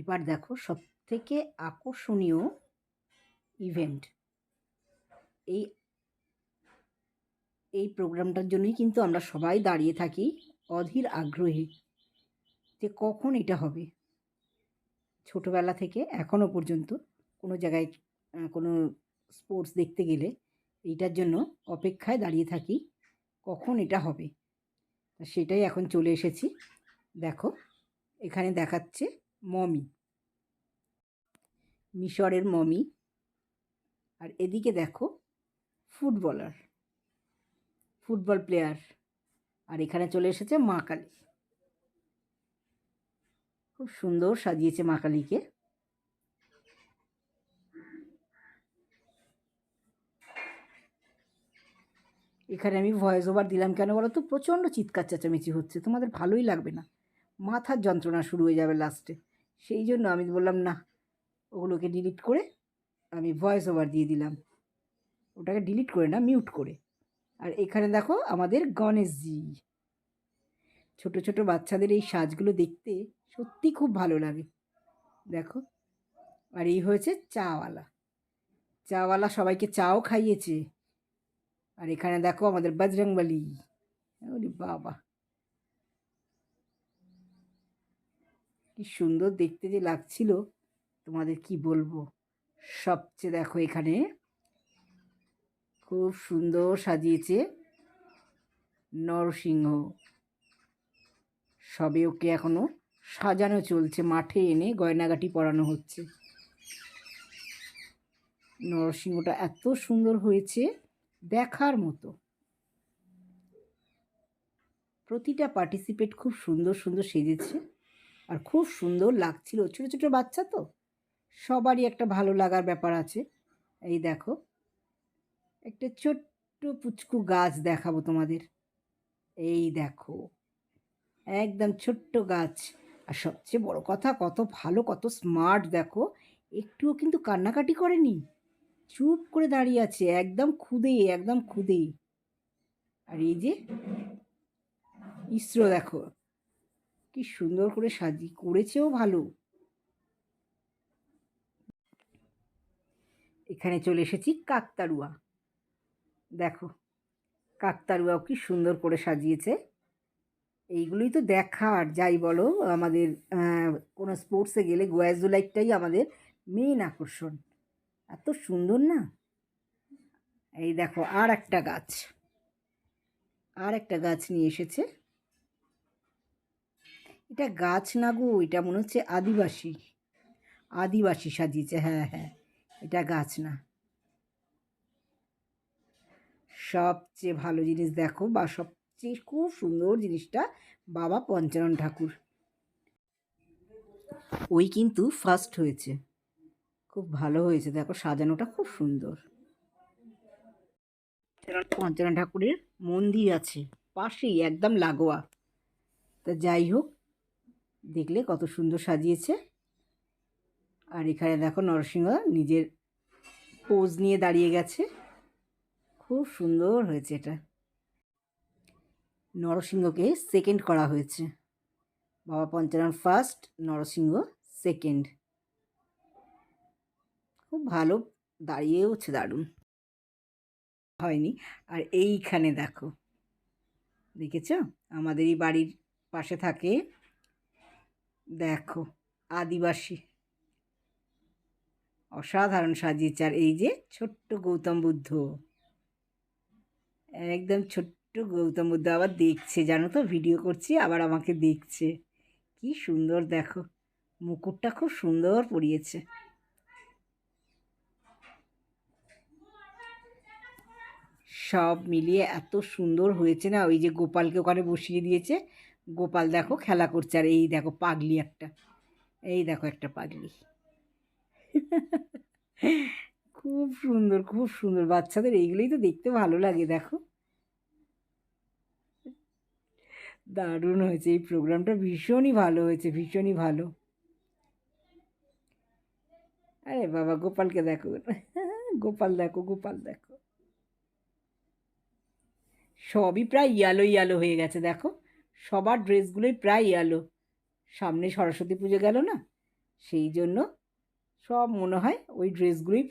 এবার দেখো সবথেকে আকর্ষণীয় ইভেন্ট। এই এই প্রোগ্রামটার জন্যই কিন্তু আমরা সবাই দাঁড়িয়ে থাকি অধীর আগ্রহে যে কখন এটা হবে। ছোটোবেলা থেকে এখনও পর্যন্ত কোনো জায়গায় কোনো স্পোর্টস দেখতে গেলে এইটার জন্য অপেক্ষায় দাঁড়িয়ে থাকি কখন এটা হবে। সেটাই এখন চলে এসেছি। দেখো এখানে দেখাচ্ছে মমি, মিশরের মমি, আর এদিকে দেখো ফুটবল প্লেয়ার, আর এখানে চলে এসেছে মা কালী। খুব সুন্দর সাজিয়েছে মা কালীকে। এখানে আমি ভয়েস ওভার দিলাম কেন বলো তো, প্রচণ্ড চিৎকার চেঁচামেচি হচ্ছে, তোমাদের ভালোই লাগবে না, মাথার যন্ত্রণা শুরু হয়ে যাবে লাস্টে। সেই জন্য আমি বললাম না, ওগুলোকে ডিলিট করে আমি ভয়েস ওভার দিয়ে দিলাম, ওটাকে ডিলিট করে না, মিউট করে। আর এখানে দেখো আমাদের গণেশজি। ছোট ছোট বাচ্চাদের এই সাজগুলো দেখতে সত্যি খুব ভালো লাগে, দেখো। আর এই হয়েছে চাওয়ালা সবাইকে চাও খাইয়েছে। আর এখানে দেখো আমাদের বজরংবলী, ওরে বাবা কি সুন্দর দেখতে যে লাগছিল, তোমাদের কি বলবো। সবচেয়ে দেখো এখানে খুব সুন্দর সাজিয়েছে নরসিংহ। সবে ওকে এখনো সাজানো চলছে, মাঠে এনে গয়নাগাটি পরানো হচ্ছে। নরসিংহটা এত সুন্দর হয়েছে, দেখার মতো। প্রতিটা পার্টিসিপেট খুব সুন্দর সুন্দর সেজেছে আর খুব সুন্দর লাগছিল। ছোটো ছোটো বাচ্চা তো, সবারই একটা ভালো লাগার ব্যাপার আছে। এই দেখো একটা ছোট্ট পুচকু গাছ দেখাবো তোমাদের। এই দেখো একদম ছোট্ট গাছ, আর সবচেয়ে বড় কথা কত ভালো, কত স্মার্ট দেখো। একটুও কিন্তু কান্নাকাটি করেনি, চুপ করে দাঁড়িয়ে আছে, একদম খুদে। আর এই যে ইসরো দেখো কি সুন্দর করে করেছেও ভালো। এখানে চলে এসেছি কাকতাড়ুয়া, দেখো কাকতাড়ুয়াও কি সুন্দর করে সাজিয়েছে। এইগুলোই তো দেখার, যাই বলো আমাদের কোনো স্পোর্টসে গেলে গোয়াজুলাইটটাই আমাদের মেন আকর্ষণ, এত সুন্দর না। এই দেখো আর একটা গাছ নিয়ে এসেছে। এটা গাছ না গো, এটা মনে হচ্ছে আদিবাসী সাজিয়েছে। হ্যাঁ হ্যাঁ, এটা গাছ না। সবচেয়ে ভালো জিনিস দেখো, বা সবচেয়ে খুব সুন্দর জিনিসটা বাবা পঞ্চানন ঠাকুর, ওই কিন্তু ফার্স্ট হয়েছে, খুব ভালো হয়েছে। দেখো সাজানোটা খুব সুন্দর। পঞ্চানন ঠাকুরের মন্দির আছে পাশেই, একদম লাগোয়া। তা যাই হোক, দেখলে কত সুন্দর সাজিয়েছে। আর এখানে দেখো নরসিংহ নিজের পোজ নিয়ে দাঁড়িয়ে গেছে, খুব সুন্দর হয়েছে এটা। নরসিংহকে সেকেন্ড করা হয়েছে, বাবা পঞ্চানন ফার্স্ট, নরসিংহ সেকেন্ড। খুব ভালো দাঁড়িয়েওছে, দারুণ হয়নি। আর এইখানে দেখো, দেখেছ আমাদেরই বাড়ির পাশে থাকে, দেখো আদিবাসী, অসাধারণ সাজিয়েছে। আর এই যে ছোট্ট গৌতম বুদ্ধ, একদম ছোট্ট গৌতম বুদ্ধ আবার দেখছে, জানো তো, ভিডিও করছি আবার আমাকে দেখছে, কি সুন্দর দেখো, মুকুটটা খুব সুন্দর পরিয়েছে। সব মিলিয়ে এত সুন্দর হয়েছে না। ওই যে গোপালকে ওখানে বসিয়ে দিয়েছে, গোপাল দেখো খেলা করছে। আর এই দেখো পাগলি একটা, এই দেখো একটা পাগলি খুব সুন্দর বাচ্চাদের এইগুলোই তো দেখতে ভালো লাগে। দেখো দারুণ হয়েছে, এই প্রোগ্রামটা ভীষণই ভালো হয়েছে, ভীষণই ভালো। আরে বাবা গোপালকে দেখো গোপাল দেখো সবই প্রায় ইয়ালো হয়ে গেছে। দেখো সবার ড্রেসগুলোই প্রায় ইয়ালো, সামনে সরস্বতী পুজো গেল না, সেই জন্য সব মনে হয় ওই ড্রেসগুলোই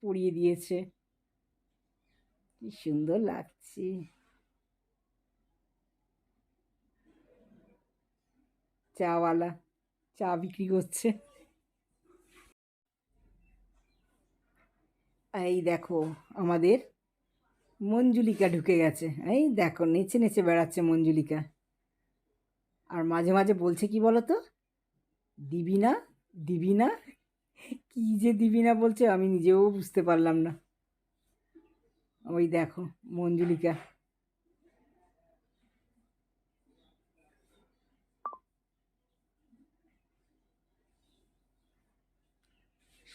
পরিয়ে দিয়েছে। কি সুন্দর লাগছে। চাওয়ালা চা বিক্রি করছে। এই দেখো আমাদের মঞ্জুলিকা ঢুকে গেছে। এই দেখো নেচে নেচে বেড়াচ্ছে মঞ্জুলিকা। আর মাঝে মাঝে বলছে কি বলো তো, দিবি না দিবি না, কী যে দিবি না বলছে আমি নিজেও বুঝতে পারলাম না। ওই দেখো মঞ্জুলিকা।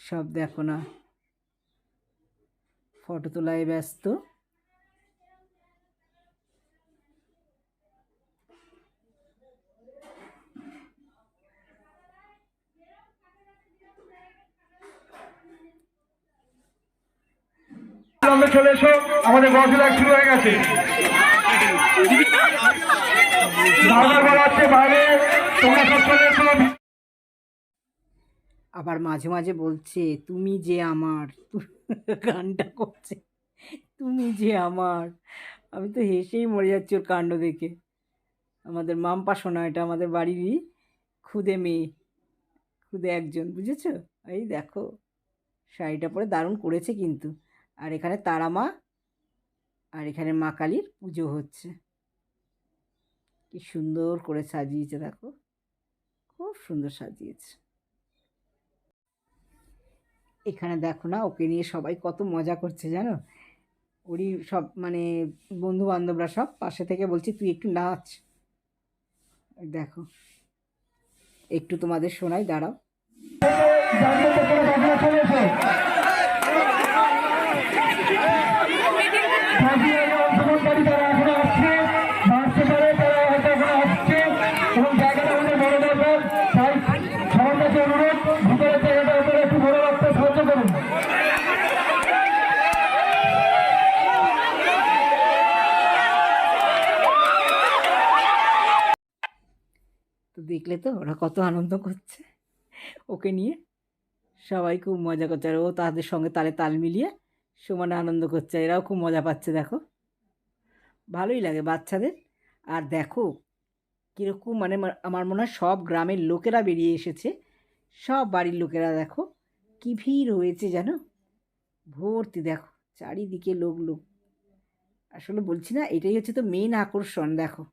সব দেখো না ফটো তোলায় ব্যস্ত। চলে এসো, আমাদের বড়দিন শুরু হয়ে গেছে। বাইরে তোমরা সব চলে এসো। আবার মাঝে মাঝে বলছে তুমি যে আমার, গানটা করছে তুমি যে আমার। আমি তো হেসেই মরে যাচ্ছি ওর কাণ্ড দেখে। আমাদের মাম্পা সোনা, এটা আমাদের বাড়িরই খুদে মেয়ে, খুদে একজন, বুঝেছো? এই দেখো শাড়িটা পরে দারুণ করেছে কিন্তু। আর এখানে তারা মা, আর এখানে মা কালীর পুজো হচ্ছে। কি সুন্দর করে সাজিয়েছে দেখো, খুব সুন্দর সাজিয়েছে। এখানে দেখো না ওকে নিয়ে সবাই কত মজা করছে জানো। ওরই সব মানে বন্ধু বান্ধবরা সব পাশে থেকে বলছে তুই একটু নাচ। দেখো একটু তোমাদের শোনাই, দাঁড়াও। তো দেখলে তো ওরা কত আনন্দ করছে ওকে নিয়ে, সবাই খুব মজা করছে। আর ও তাদের সঙ্গে তালে তাল মিলিয়ে সমানে আনন্দ করছে, এরাও খুব মজা পাচ্ছে দেখো। ভালোই লাগে বাচ্চাদের। আর দেখো কীরকম মানে আমার মনে হয় সব গ্রামের লোকেরা বেরিয়ে এসেছে, সব বাড়ির লোকেরা দেখো কী ভিড় হয়েছে জানো, ভর্তি দেখো চারিদিকে লোক লোক। আসলে বলছি না, এটাই হচ্ছে তো মেন আকর্ষণ। দেখো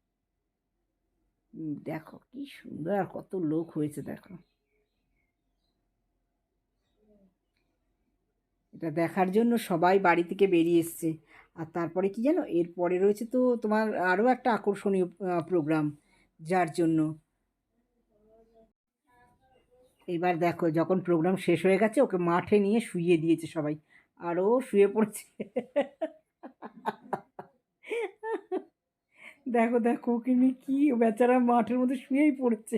দেখো কি সুন্দর, আর কত লোক হয়েছে দেখো। এটা দেখার জন্য সবাই বাড়ি থেকে বেরিয়ে এসছে। আর তারপরে কি জানো, এরপরে রয়েছে তো তোমার আরও একটা আকর্ষণীয় প্রোগ্রাম, যার জন্য এবার দেখো যখন প্রোগ্রাম শেষ হয়ে গেছে ওকে মাঠে নিয়ে শুইয়ে দিয়েছে সবাই, আরও শুয়ে পড়ছে। দেখো দেখো ওকে নিয়ে কি বেচারা মাঠের মধ্যে শুয়েই পড়ছে।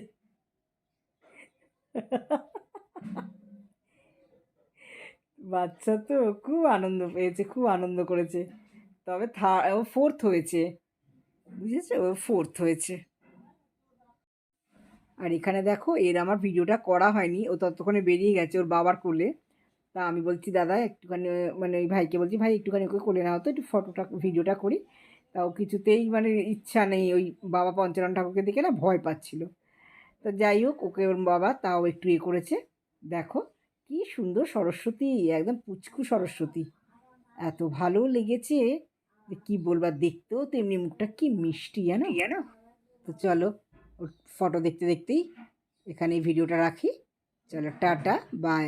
বাচ্চা তো খুব আনন্দ পেয়েছে, খুব আনন্দ করেছে। তবে ও ফোর্থ হয়েছে, বুঝেছো, ও ফোর্থ হয়েছে। আর এখানে দেখো এর আমার ভিডিওটা করা হয়নি, ও ততক্ষণে বেরিয়ে গেছে ওর বাবার কোলে। তা আমি বলছি দাদা একটুখানি, মানে ওই ভাইকে বলছি ভাই একটুখানি ওকে কোলে নেওয়া হতো, একটু ফটোটা ভিডিওটা করি। তাও কিছুতেই মানে ইচ্ছা নেই, ওই বাবা পঞ্চানন ঠাকুরকে দেখে না ভয় পাচ্ছিল। তো যাই হোক ওকে ওর বাবা তাও একটু করেছে। দেখো কি সুন্দর সরস্বতী, একদম পুচকু সরস্বতী, এত ভালো লেগেছে যে কী বলবার। দেখতেও তেমনি মুখটা কি মিষ্টি জানো জানো। তো চলো ওর ফটো দেখতে দেখতেই এখানে ভিডিওটা রাখি। চলো টাটা বাই।